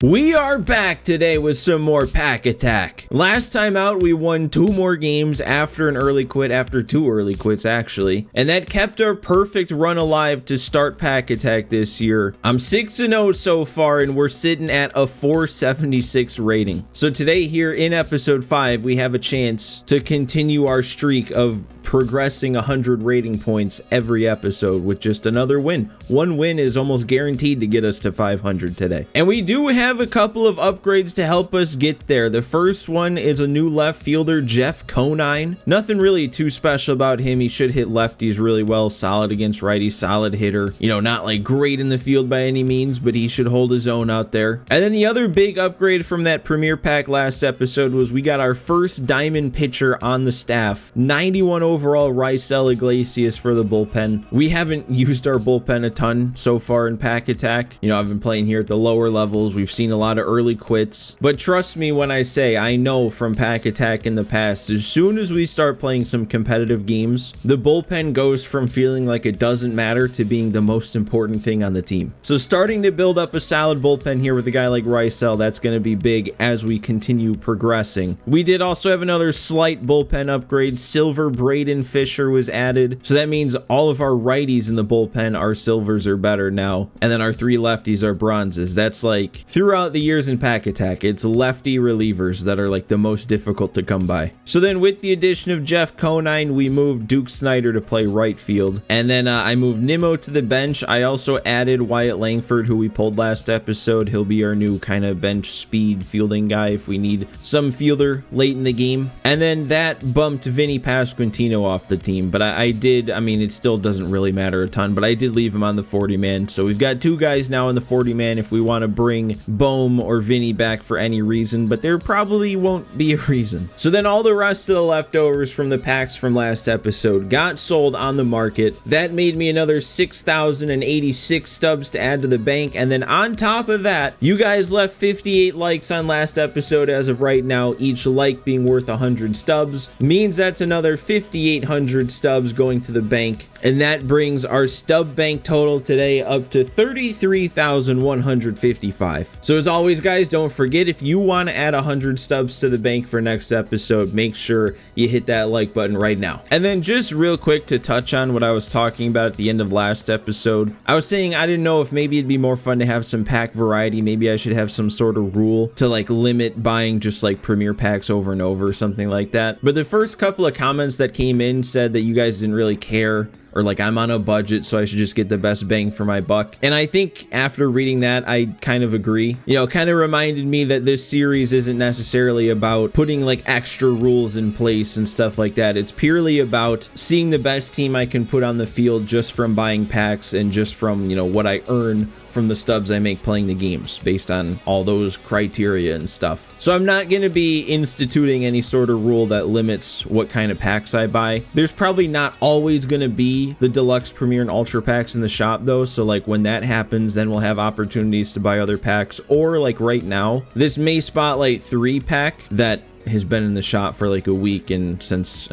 We are back today with some more Pack Attack. Last time out, we won 2 more games after an early quit, after 2 early quits actually, and that kept our perfect run alive to start Pack Attack this year. I'm 6-0 so far, and we're sitting at a 476 rating. So today here in episode 5, we have a chance to continue our streak of progressing 100 rating points every episode with just another win. One win is almost guaranteed to get us to 500 today. And we do have a couple of upgrades to help us get there. The first one is a new left fielder, Jeff Conine. Nothing really too special about him. He should hit lefties really well, solid against righties, solid hitter. You know, not like great in the field by any means, but he should hold his own out there. And then the other big upgrade from that Premier Pack last episode was we got our first diamond pitcher on the staff. 91 overall Raisel Iglesias for the bullpen. We haven't used our bullpen a ton so far in Pack Attack. You know, I've been playing here at the lower levels. We've seen a lot of early quits, but trust me when I say I know from Pack Attack in the past, as soon as we start playing some competitive games, the bullpen goes from feeling like it doesn't matter to being the most important thing on the team. So starting to build up a solid bullpen here with a guy like Raisel, that's going to be big as we continue progressing. We did also have another slight bullpen upgrade. Silver Braden Fisher was added, so that means all of our righties in the bullpen are silvers or better now, and then our 3 lefties are bronzes. That's like throughout the years in Pack Attack, it's lefty relievers that are like the most difficult to come by. So then with the addition of Jeff Conine, we moved Duke Snyder to play right field, and then I moved Nimmo to the bench. I also added Wyatt Langford, who we pulled last episode. He'll be our new kind of bench speed fielding guy if we need some fielder late in the game. And then that bumped Vinny Pasquantino off the team, but I mean, it still doesn't really matter a ton, but I did leave him on the 40-man. So we've got 2 guys now in the 40-man if we want to bring Bohm or Vinny back for any reason, but there probably won't be a reason. So then all the rest of the leftovers from the packs from last episode got sold on the market. That made me another 6,086 stubs to add to the bank, and then on top of that, you guys left 58 likes on last episode. As of right now, each like being worth 100 stubs means that's another 5,800 stubs going to the bank, and that brings our stub bank total today up to 33,155. So as always, guys, don't forget, if you want to add 100 stubs to the bank for next episode, make sure you hit that like button right now. And then just real quick to touch on what I was talking about at the end of last episode, I was saying I didn't know if maybe it'd be more fun to have some pack variety. Maybe I should have some sort of rule to like limit buying just like premier packs over and over or something like that. But the first couple of comments that came in said that you guys didn't really care, or like I'm on a budget, so I should just get the best bang for my buck. And I think after reading that, I kind of agree. You know, kind of reminded me that this series isn't necessarily about putting like extra rules in place and stuff like that. It's purely about seeing the best team I can put on the field just from buying packs and just from, you know, what I earn from the stubs I make playing the games based on all those criteria and stuff. So I'm not going to be instituting any sort of rule that limits what kind of packs I buy. There's probably not always going to be the deluxe, premier, and ultra packs in the shop though, so like when that happens, then we'll have opportunities to buy other packs. Or like right now, this May Spotlight 3 pack that has been in the shop for like a week, and since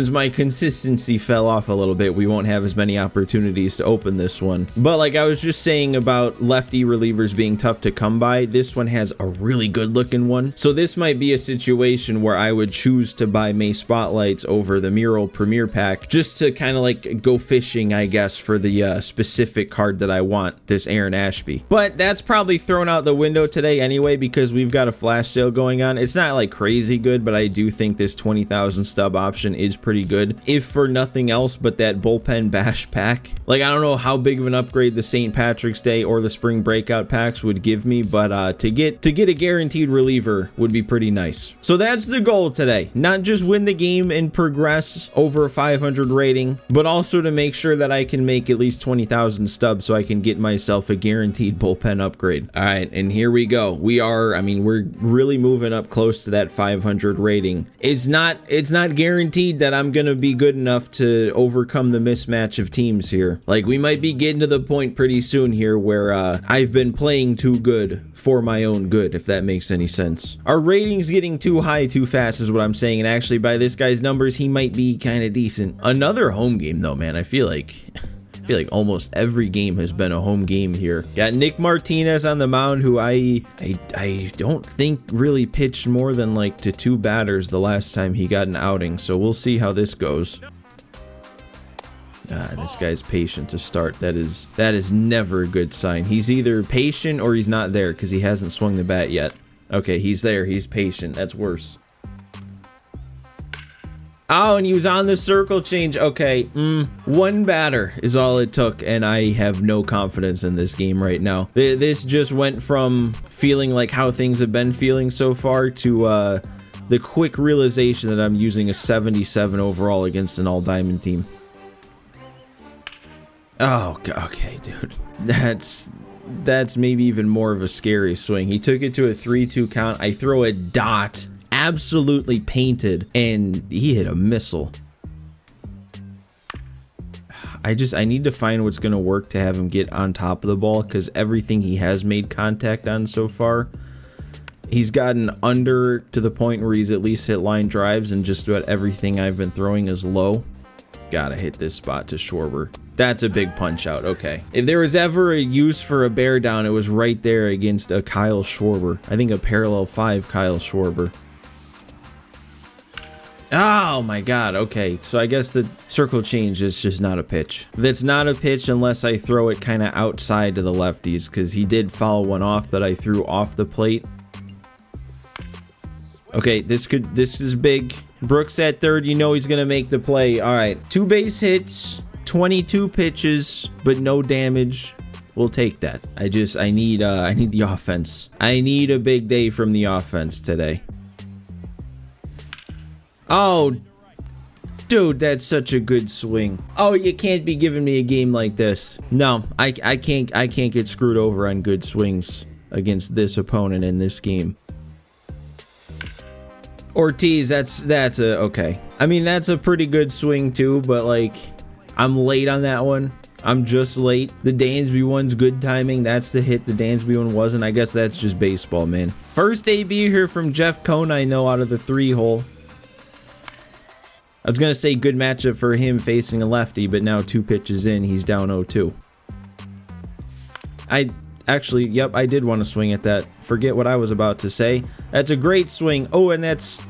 my consistency fell off a little bit, we won't have as many opportunities to open this one. But like I was just saying about lefty relievers being tough to come by, this one has a really good looking one. So this might be a situation where I would choose to buy May Spotlights over the Mural Premier Pack just to kind of like go fishing, I guess, for the specific card that I want, this Aaron Ashby. But that's probably thrown out the window today anyway, because we've got a flash sale going on. It's not like crazy good, but I do think this 20,000 stub option is pretty good, if for nothing else but that bullpen bash pack. Like, I don't know how big of an upgrade the St. Patrick's Day or the spring breakout packs would give me, but to get a guaranteed reliever would be pretty nice. So that's the goal today, not just win the game and progress over a 500 rating, but also to make sure that I can make at least 20,000 stubs so I can get myself a guaranteed bullpen upgrade. All right, and here we go. We're really moving up close to that 500 rating. It's not guaranteed that I'm gonna be good enough to overcome the mismatch of teams here. Like, we might be getting to the point pretty soon here where I've been playing too good for my own good, if that makes any sense. Our rating's getting too high too fast is what I'm saying, and actually by this guy's numbers, he might be kind of decent. Another home game though, man. I feel like feel like almost every game has been a home game here. Got Nick Martinez on the mound, who I don't think really pitched more than like to 2 batters the last time he got an outing. So we'll see how this goes. This guy's patient to start. That is never a good sign. He's either patient or he's not there because he hasn't swung the bat yet. Okay, he's there. He's patient. That's worse. Oh, and he was on the circle change. Okay, 1 batter is all it took, and I have no confidence in this game right now. This just went from feeling like how things have been feeling so far to the quick realization that I'm using a 77 overall against an all-diamond team. Oh, okay, dude. That's maybe even more of a scary swing. He took it to a 3-2 count. I throw a dot, absolutely painted, and he hit a missile. I need to find what's going to work to have him get on top of the ball, because everything he has made contact on so far, he's gotten under to the point where he's at least hit line drives, and just about everything I've been throwing is low. Gotta hit this spot to Schwarber. That's a big punch out. Okay. If there was ever a use for a bear down, it was right there against a Kyle Schwarber. I think a parallel 5 Kyle Schwarber. Oh my god. Okay. So I guess the circle change is just not a pitch. That's not a pitch unless I throw it kind of outside to the lefties, because he did foul one off that I threw off the plate. Okay, this is big. Brooks at third, you know he's gonna make the play. All right, 2 base hits, 22 pitches, but no damage. We'll take that. I need the offense. I need a big day from the offense today. Oh, dude, that's such a good swing. Oh, you can't be giving me a game like this. No, I can't get screwed over on good swings against this opponent in this game. Ortiz, that's a okay. I mean, that's a pretty good swing too, but like, I'm late on that one. I'm just late. The Dansby one's good timing. That's the hit. The Dansby one wasn't. I guess that's just baseball, man. First AB here from Jeff Cone, I know, out of the 3-hole. I was gonna say good matchup for him facing a lefty, but now 2 pitches in, he's down 0-2. Actually, yep, I did want to swing at that. Forget what I was about to say. That's a great swing. Oh, and that's...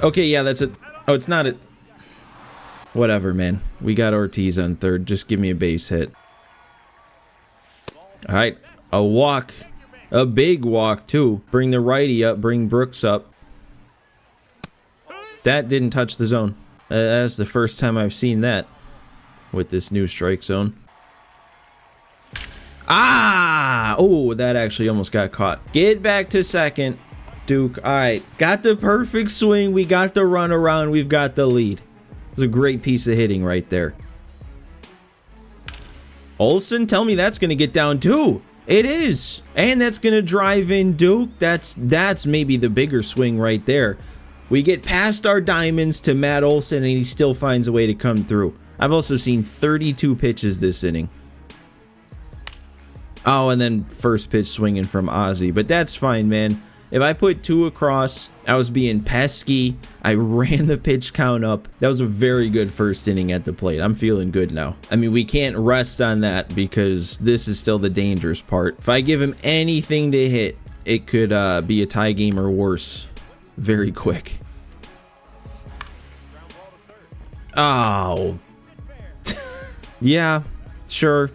Okay, yeah, that's it. Oh, it's not it. Whatever, man. We got Ortiz on third. Just give me a base hit. All right, a walk. A big walk, too. Bring the righty up. Bring Brooks up. That didn't touch the zone. That's the first time I've seen that with this new strike zone. Ah! Oh, that actually almost got caught. Get back to second, Duke. All right, got the perfect swing. We got the run around. We've got the lead. It was a great piece of hitting right there. Olsen, tell me that's going to get down too. It is. And that's going to drive in Duke. That's maybe the bigger swing right there. We get past our diamonds to Matt Olsen, and he still finds a way to come through. I've also seen 32 pitches this inning. Oh, and then first pitch swinging from Ozzy. But that's fine, man. If I put 2 across, I was being pesky. I ran the pitch count up. That was a very good first inning at the plate. I'm feeling good now. I mean, we can't rest on that because this is still the dangerous part. If I give him anything to hit, it could be a tie game or worse very quick. Oh. Yeah, sure.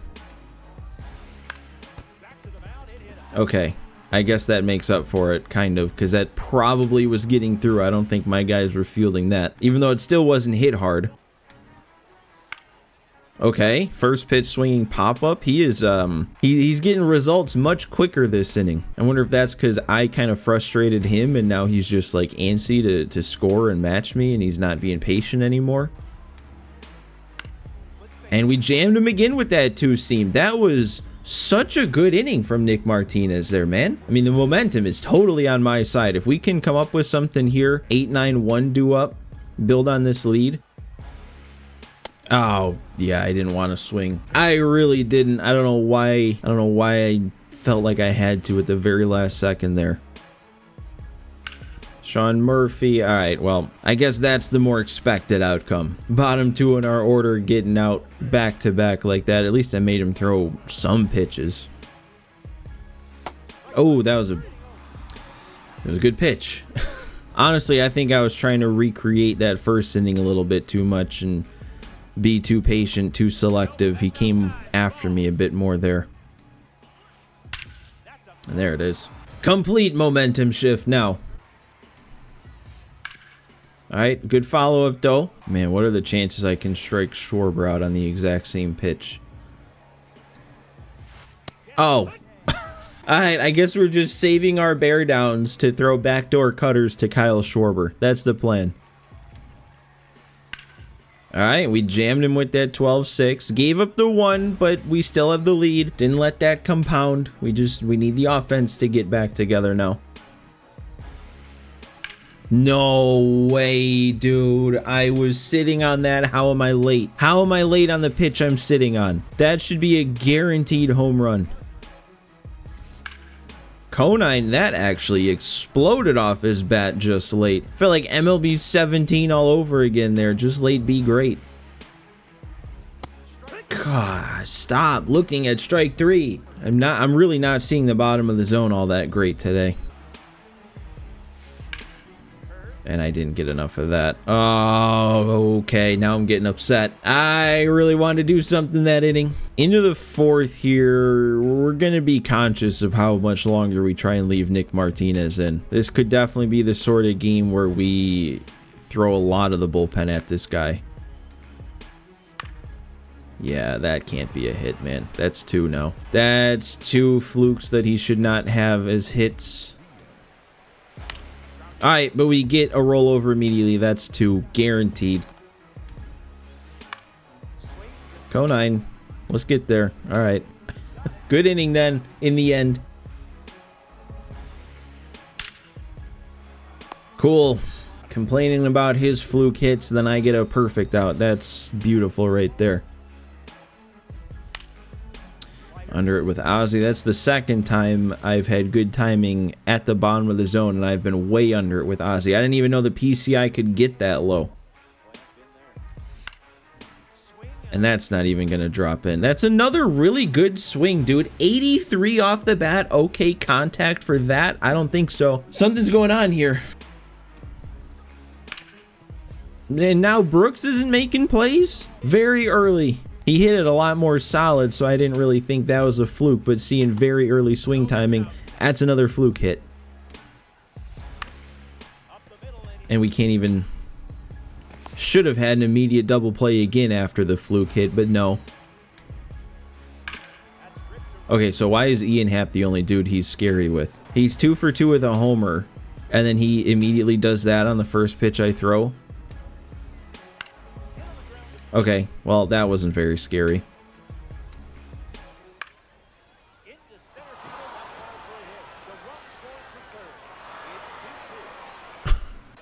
Okay, I guess that makes up for it, kind of, because that probably was getting through. I don't think my guys were fielding that, even though it still wasn't hit hard. Okay, first pitch swinging pop-up. He is, he's getting results much quicker this inning. I wonder if that's because I kind of frustrated him, and now he's just, like, antsy to score and match me, and he's not being patient anymore. And we jammed him again with that 2-seam. That was such a good inning from Nick Martinez there, man. I mean, the momentum is totally on my side. If we can come up with something here, 8-9-1 due up, build on this lead. Oh, yeah, I didn't want to swing. I really didn't. I don't know why. I don't know why I felt like I had to at the very last second there. Sean Murphy. All right, well, I guess that's the more expected outcome. Bottom two in our order getting out back to back like that. At least I made him throw some pitches. Oh, it was a good pitch. Honestly, I think I was trying to recreate that first inning a little bit too much and be too patient, too selective. He came after me a bit more there. And there it is. Complete momentum shift now. All right, good follow-up though. Man, what are the chances I can strike Schwarber out on the exact same pitch? Oh. All right, I guess we're just saving our bear downs to throw backdoor cutters to Kyle Schwarber. That's the plan. All right, we jammed him with that 12-6. Gave up the 1, but we still have the lead. Didn't let that compound. We need the offense to get back together now. No way, dude. I was sitting on that. How am I late? How am I late on the pitch I'm sitting on? That should be a guaranteed home run. Conine, that actually exploded off his bat just late. I feel like MLB 17 all over again there. Just late be great. God, stop looking at strike 3. I'm really not seeing the bottom of the zone all that great today. And I didn't get enough of that. Oh, okay. Now I'm getting upset. I really wanted to do something that inning. Into the 4th here, we're going to be conscious of how much longer we try and leave Nick Martinez in. This could definitely be the sort of game where we throw a lot of the bullpen at this guy. Yeah, that can't be a hit, man. That's 2 now. That's 2 flukes that he should not have as hits. All right, but we get a rollover immediately. That's 2, guaranteed. Conine, let's get there. All right. Good inning then, in the end. Cool. Complaining about his fluke hits, then I get a perfect out. That's beautiful right there. Under it with Ozzy. That's the 2nd time I've had good timing at the bottom of the zone, and I've been way under it with Ozzy. I didn't even know the PCI could get that low. And that's not even going to drop in. That's another really good swing, dude. 83 off the bat. Okay, contact for that? I don't think so. Something's going on here. And now Brooks isn't making plays? Very early. He hit it a lot more solid, so I didn't really think that was a fluke, but seeing very early swing timing, that's another fluke hit. And we can't even... Should have had an immediate double play again after the fluke hit, but no. Okay, so why is Ian Happ the only dude he's scary with? He's 2 for 2 with a homer, and then he immediately does that on the first pitch I throw. Okay, well, that wasn't very scary.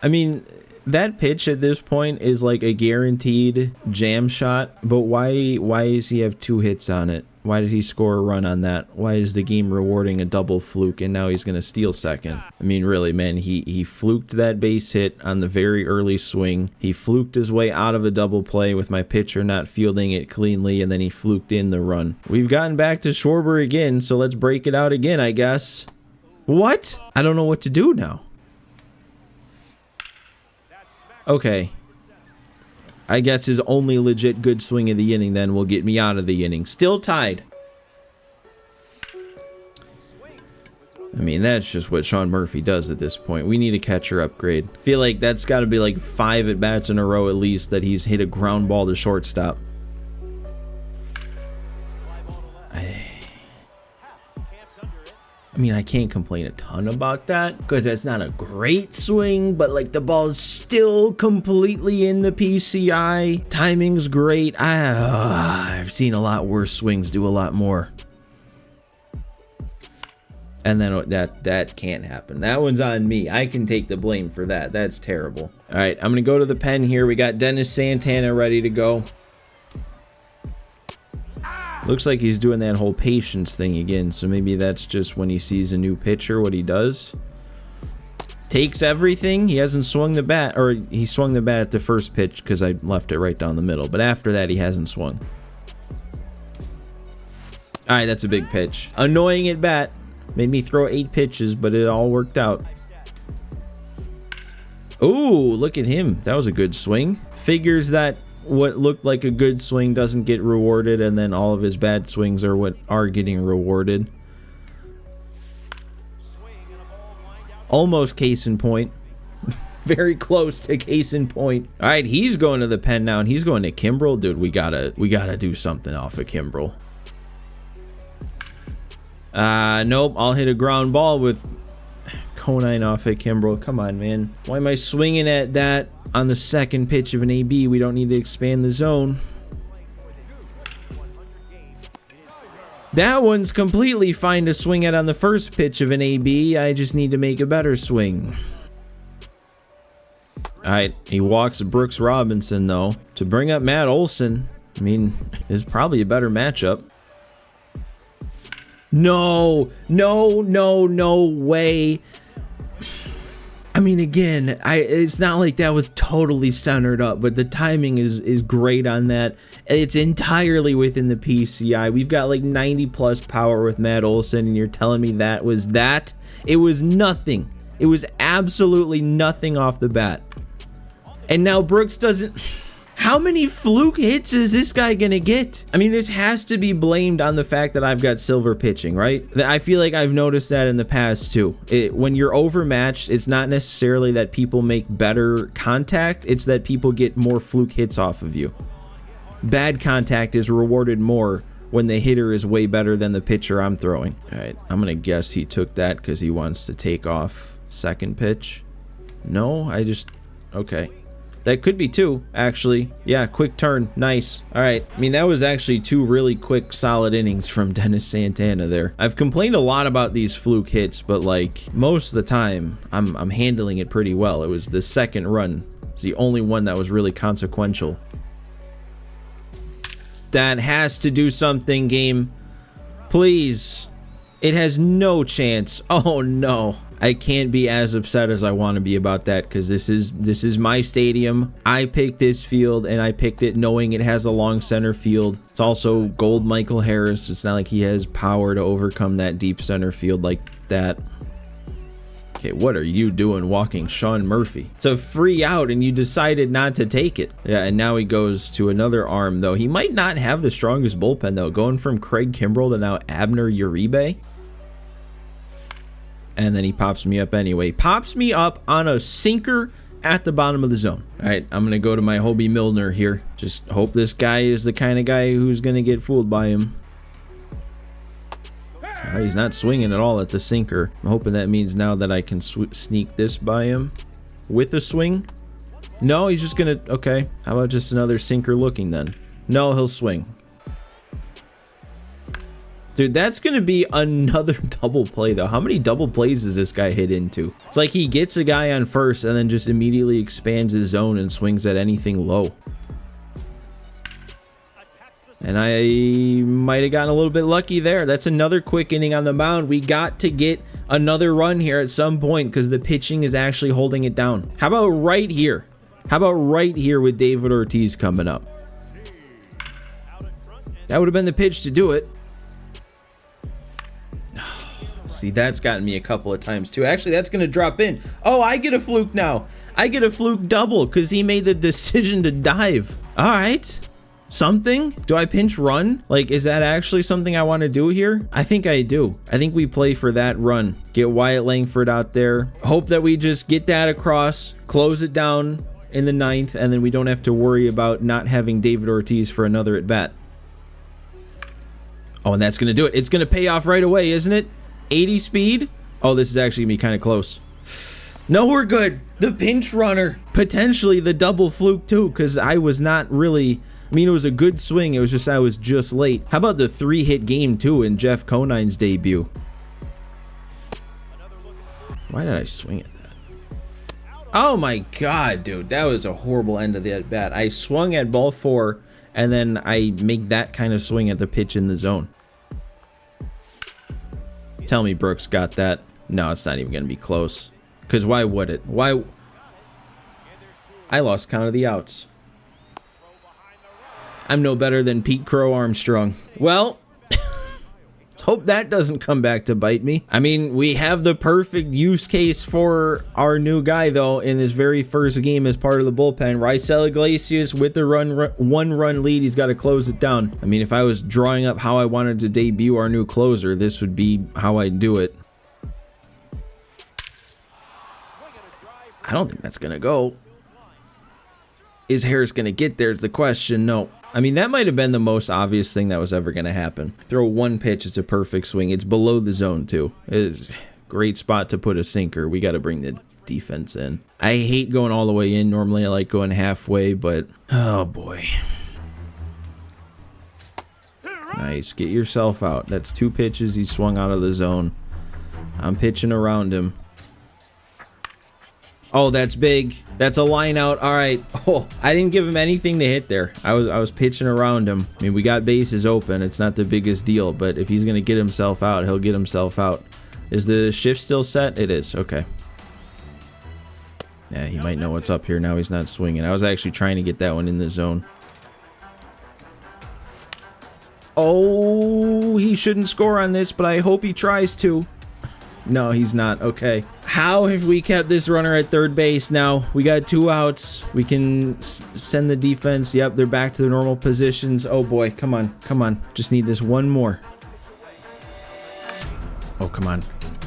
I mean, that pitch at this point is like a guaranteed jam shot, but why does he have 2 hits on it? Why did he score a run on that? Why is the game rewarding a double fluke and now he's going to steal second? I mean, really, man, he fluked that base hit on the very early swing. He fluked his way out of a double play with my pitcher not fielding it cleanly, and then he fluked in the run. We've gotten back to Schwarber again, so let's break it out again, I guess. What? I don't know what to do now. Okay. I guess his only legit good swing of the inning then will get me out of the inning. Still tied. I mean, that's just what Sean Murphy does at this point. We need a catcher upgrade. I feel like that's got to be like 5 at-bats in a row at least that he's hit a ground ball to shortstop. I mean, I can't complain a ton about that because that's not a great swing, but like the ball's still completely in the PCI. Timing's great. I've seen a lot worse swings do a lot more. And then that can't happen. That one's on me. I can take the blame for that. That's terrible. All right, I'm going to go to the pen here. We got Dennis Santana ready to go. Looks like he's doing that whole patience thing again, so maybe that's just when he sees a new pitcher what he does. Takes everything. He hasn't swung the bat, or he swung the bat at the first pitch because I left it right down the middle. But after that, he hasn't swung. All right, that's a big pitch. Annoying at bat. Made me throw 8 pitches, but it all worked out. Ooh, look at him. That was a good swing. Figures that what looked like a good swing doesn't get rewarded, and then all of his bad swings are what are getting rewarded. Almost case in point. Very close to case in point. All right, he's going to the pen now, and he's going to Kimbrel. Dude, we gotta do something off of Kimbrel. Nope, I'll hit a ground ball with Conine off at Kimbrel. Come on, man. Why am I swinging at that on the second pitch of an AB? We don't need to expand the zone. That one's completely fine to swing at on the first pitch of an AB. I just need to make a better swing. All right, he walks Brooks Robinson, though. To bring up Matt Olson, I mean, is probably a better matchup. No, no, no, no way. I mean, again, it's not like that was totally centered up, but the timing is great on that. It's entirely within the PCI. We've got like 90 plus power with Matt Olson, and you're telling me that was that? It was nothing. It was absolutely nothing off the bat. And now Brooks doesn't... How many fluke hits is this guy gonna get? I mean, this has to be blamed on the fact that I've got silver pitching, right? I feel like I've noticed that in the past too. When you're overmatched, it's not necessarily that people make better contact, it's that people get more fluke hits off of you. Bad contact is rewarded more when the hitter is way better than the pitcher I'm throwing. All right, I'm gonna guess he took that because he wants to take off second pitch. No, okay. That could be 2, actually. Yeah, quick turn. Nice. All right. I mean, that was actually 2 really quick, solid innings from Dennis Santana there. I've complained a lot about these fluke hits, but like most of the time, I'm handling it pretty well. It was the second run. It's the only one that was really consequential. That has to do something, game. Please. It has no chance. Oh, no. I can't be as upset as I want to be about that because this is my stadium. I picked this field and I picked it knowing it has a long center field. It's also gold Michael Harris. It's not like he has power to overcome that deep center field like that. Okay, what are you doing walking Sean Murphy? It's a free out and you decided not to take it. Yeah, and now he goes to another arm though. He might not have the strongest bullpen though. Going from Craig Kimbrel to now Abner Uribe. And then he pops me up anyway. Pops me up on a sinker at the bottom of the zone. All right, I'm going to go to my Hobie Milner here. Just hope this guy is the kind of guy who's going to get fooled by him. He's not swinging at all at the sinker. I'm hoping that means now that I can sneak this by him with a swing. No, he's just going to... Okay, how about just another sinker looking then? No, he'll swing. Dude, that's going to be another double play, though. How many double plays does this guy hit into? It's like he gets a guy on first and then just immediately expands his zone and swings at anything low. And I might have gotten a little bit lucky there. That's another quick inning on the mound. We got to get another run here at some point because the pitching is actually holding it down. How about right here? How about right here with David Ortiz coming up? That would have been the pitch to do it. See, that's gotten me a couple of times too. Actually, that's going to drop in. Oh, I get a fluke now. I get a fluke double because he made the decision to dive. All right. Something? Do I pinch run? Like, is that actually something I want to do here? I think I do. I think we play for that run. Get Wyatt Langford out there. Hope that we just get that across, close it down in the 9th, and then we don't have to worry about not having David Ortiz for another at bat. Oh, and that's going to do it. It's going to pay off right away, isn't it? 80 speed. Oh, this is actually gonna be kind of close. No, we're good. The pinch runner, potentially the double fluke too, because I was not really... I mean, it was a good swing. It was just I was just late. How about the 3-hit game too in Jeff Conine's debut? Why did I swing at that? Oh my god, dude, that was a horrible end of the at bat. I swung at ball 4 and then I make that kind of swing at the pitch in the zone. Tell me Brooks got that. No, it's not even going to be close. Because why would it? Why? I lost count of the outs. I'm no better than Pete Crow Armstrong. Well, let's hope that doesn't come back to bite me. I mean, we have the perfect use case for our new guy, though, in this very first game as part of the bullpen. Raisel Iglesias with the one-run lead. He's got to close it down. I mean, if I was drawing up how I wanted to debut our new closer, this would be how I'd do it. I don't think that's going to go. Is Harris going to get there is the question. No. I mean, that might have been the most obvious thing that was ever going to happen. Throw one pitch, it's a perfect swing. It's below the zone, too. It is a great spot to put a sinker. We got to bring the defense in. I hate going all the way in. Normally, I like going halfway, but oh, boy. Nice. Get yourself out. That's 2 pitches. He swung out of the zone. I'm pitching around him. Oh, that's big. That's a line out. All right. Oh, I didn't give him anything to hit there. I was pitching around him. I mean, we got bases open. It's not the biggest deal, but if he's going to get himself out, he'll get himself out. Is the shift still set? It is. Okay. Yeah, he might know what's up here now. He's not swinging. I was actually trying to get that one in the zone. Oh, he shouldn't score on this, but I hope he tries to. No, he's not. Okay. How have we kept this runner at third base now? We got 2 outs. We can send the defense. Yep, they're back to their normal positions. Oh, boy. Come on. Come on. Just need this one more. Oh, come on.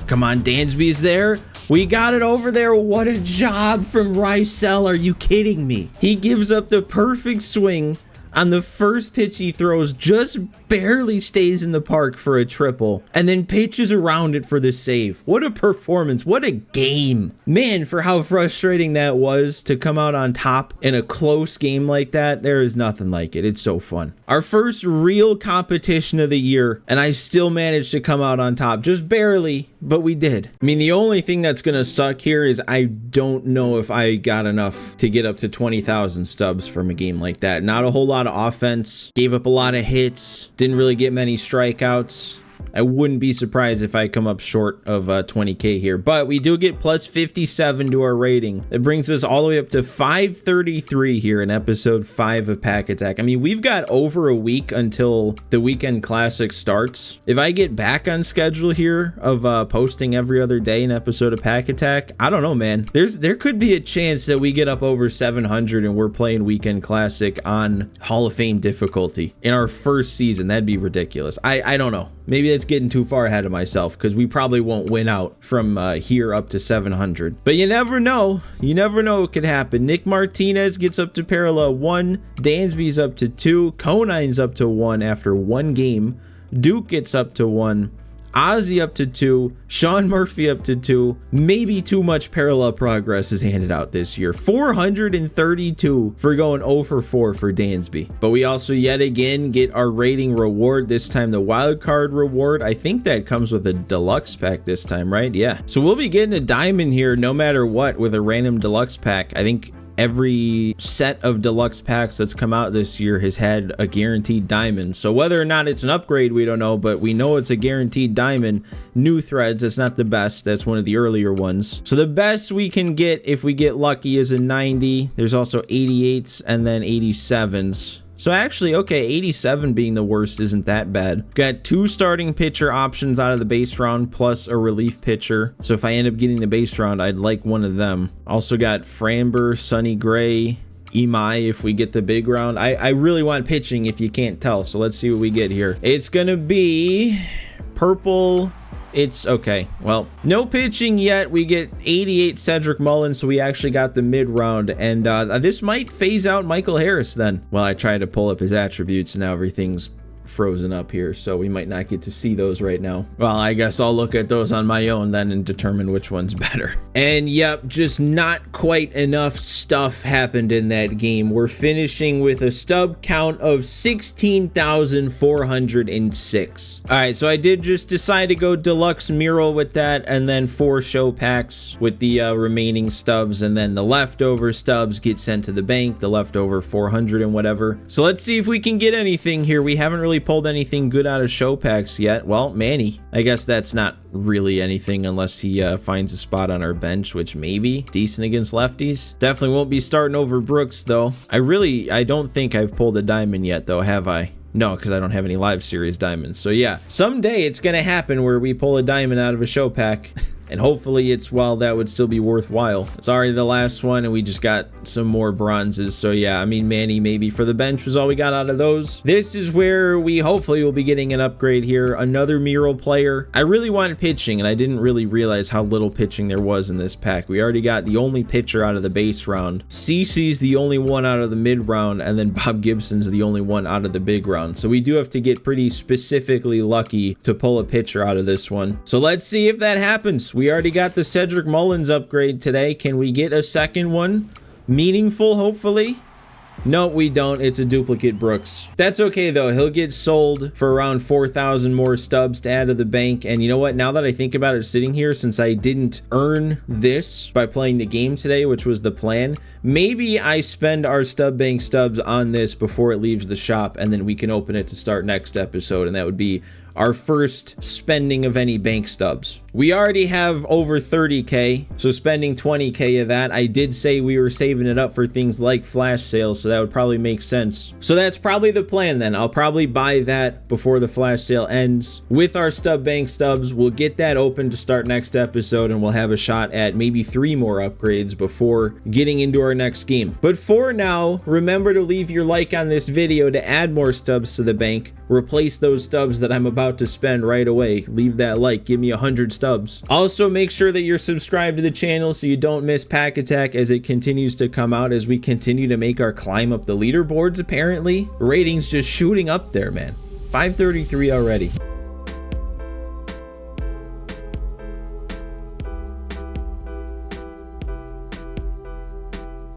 Come on. Dansby's there. We got it over there. What a job from Raisel. Are you kidding me? He gives up the perfect swing on the first pitch he throws, just barely stays in the park for a triple, and then pitches around it for the save. What a performance. What a game. Man, for how frustrating that was to come out on top in a close game like that, there is nothing like it. It's so fun. Our first real competition of the year, and I still managed to come out on top. Just barely, but we did. I mean, the only thing that's going to suck here is I don't know if I got enough to get up to 20,000 stubs from a game like that. Not a whole lot of offense. Gave up a lot of hits. Didn't really get many strikeouts. I wouldn't be surprised if I come up short of 20K here, but we do get plus 57 to our rating. It brings us all the way up to 533 here in episode 5 of Pack Attack. I mean, we've got over a week until the weekend classic starts. If I get back on schedule here of posting every other day an episode of Pack Attack, I don't know, man. There could be a chance that we get up over 700 and we're playing weekend classic on Hall of Fame difficulty in our first season. That'd be ridiculous. I don't know. Maybe that's getting too far ahead of myself because we probably won't win out from here up to 700. But you never know. You never know what could happen. Nick Martinez gets up to parallel 1. Dansby's up to 2. Conine's up to 1 after 1 game. Duke gets up to 1. Ozzy up to 2, Sean Murphy up to 2. Maybe too much parallel progress is handed out this year. 432 for going 0 for 4 for Dansby. But we also yet again get our rating reward, this time the wild card reward. I think that comes with a deluxe pack this time, right? Yeah. So we'll be getting a diamond here no matter what with a random deluxe pack. I think every set of deluxe packs that's come out this year has had a guaranteed diamond. So whether or not it's an upgrade, we don't know, but we know it's a guaranteed diamond. New threads, that's not the best. That's one of the earlier ones. So the best we can get if we get lucky is a 90. There's also 88s and then 87s. So actually, okay, 87 being the worst isn't that bad. Got 2 starting pitcher options out of the base round plus a relief pitcher. So if I end up getting the base round, I'd like one of them. Also got Framber, Sonny Gray, Imai if we get the big round. I really want pitching if you can't tell. So let's see what we get here. It's gonna be purple. It's okay. Well, no pitching yet. We get 88 Cedric Mullins, so we actually got the mid round, and this might phase out Michael Harris then. Well, I tried to pull up his attributes and now everything's frozen up here, so we might not get to see those right now. Well, I guess I'll look at those on my own then and determine which one's better. And yep, just not quite enough stuff happened in that game. We're finishing with a stub count of 16,406. All right, so I did just decide to go deluxe mural with that, and then 4 show packs with the remaining stubs, and then the leftover stubs get sent to the bank, the leftover 400 and whatever. So let's see if we can get anything here. We haven't really really pulled anything good out of show packs yet. Well, Manny, I guess that's not really anything unless he finds a spot on our bench, which maybe decent against lefties. Definitely won't be starting over Brooks though. I don't think I've pulled a diamond yet though, have I? No, because I don't have any live series diamonds. So yeah, someday it's gonna happen where we pull a diamond out of a show pack. And hopefully that would still be worthwhile. It's already the last one and we just got some more bronzes. So yeah, I mean, Manny maybe for the bench was all we got out of those. This is where we hopefully will be getting an upgrade here. Another mural player. I really wanted pitching and I didn't really realize how little pitching there was in this pack. We already got the only pitcher out of the base round. CC's the only one out of the mid round, and then Bob Gibson's the only one out of the big round. So we do have to get pretty specifically lucky to pull a pitcher out of this one. So let's see if that happens. We already got the Cedric Mullins upgrade today. Can we get a second one? Meaningful, hopefully? No, we don't. It's a duplicate Brooks. That's okay, though. He'll get sold for around 4,000 more stubs to add to the bank. And you know what? Now that I think about it sitting here, since I didn't earn this by playing the game today, which was the plan, maybe I spend our stub bank stubs on this before it leaves the shop, and then we can open it to start next episode. And that would be our first spending of any bank stubs. We already have over 30K, so spending 20K of that. I did say we were saving it up for things like flash sales, so that would probably make sense. So that's probably the plan then. I'll probably buy that before the flash sale ends. With our stub bank stubs, we'll get that open to start next episode, and we'll have a shot at maybe 3 more upgrades before getting into our next game. But for now, remember to leave your like on this video to add more stubs to the bank. Replace those stubs that I'm about to spend right away. Leave that like, give me 100 stubs. Also, make sure that you're subscribed to the channel so you don't miss Pack Attack as it continues to come out, as we continue to make our climb up the leaderboards. Apparently ratings just shooting up there, man. 533 already.